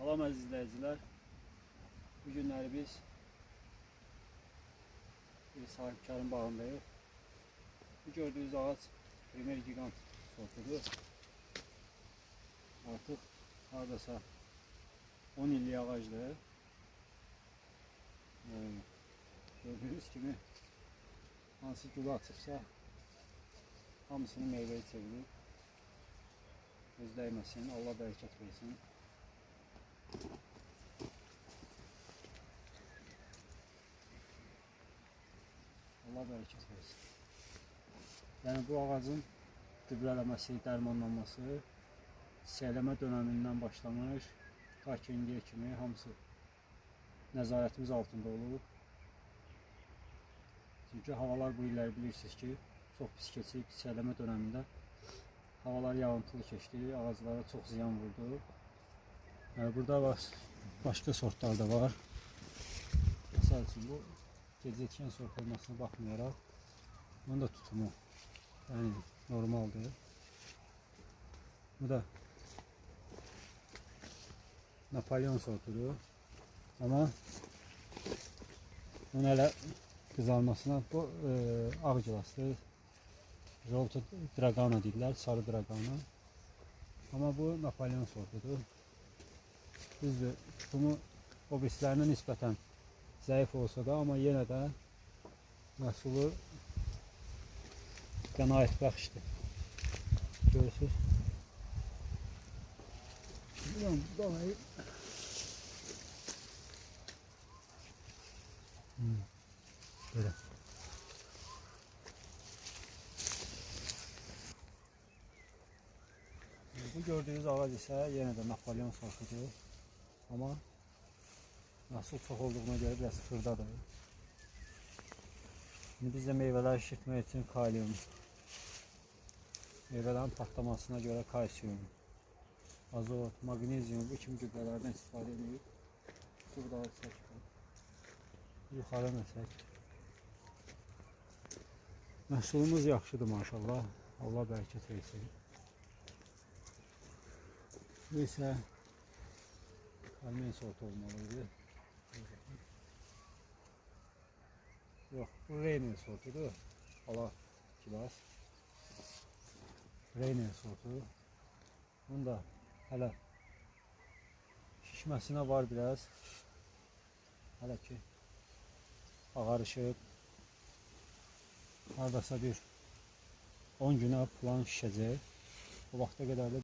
Salam əziz izləyicilər. Bu günləri biz bir sahibkarın bağındayıq. Bu gördüğünüz ağac Primer Gigant sortudur. Artıq hardasa 10 illik ağacdır. Gördüğünüz kimi hansı gülü açıbsa hamısını meyvəyə çevirir. Göz dəyməsin, Allah bərəkət versin. Allah bərəkət versin. Yəni bu ağacın gübrələməsi, dərmanlanması çiçəklənmə dönəmindən başlamış, ta ki indiyə kimi hamısı nəzarətimiz altında olur. Çünki havalar bu illəri bilirsiniz ki, çox pis keçib, çiçəklənmə dönəmində havalar yağıntılı keçdi, ağaclara çox ziyan vurdu. Burada başqa sortlar da var. Məsəl üçün bu gecikən sort olmasına baxmayaraq, bunun da tutumu yəni normaldır. Bu da Napolyon sortudur. Ama bunun hələ qızarmasına bu ağ gilasdır. Jolta dragana deyirlər, sarı dragana. Ama bu Napolyon sortudur. Düzdür, tutumu o birislərinə nisbətən zəif olsa da, amma yenə də məhsulu qənaətbəxşdir. Görürsünüz. Böyle. Bu gördüğünüz ağac ise yenə də Napolyon sortudur. Ama nasıl çox olduğuna göre biraz xırdadır. Şimdi biz de meyveler şişirtmək için kalium, meyvelerin patlamasına göre kalsiyum, azot, magnezyum bu kimi gübrelerden istifadə edirik. Burada alsaq, yuxarı məsək. Məhsulumuz yaxşıdır maşallah. Allah bərəkət versin. Bu isə Carmen sortu olmalıydı. Yox, bu Reynel sortudur. Ala kilas. Reynel sortu. Bunun da hələ şişməsinə var biraz. Hələ ki ağarışıb. Hardasa bir 10 günə falan şişəcək. O vaxta qədər də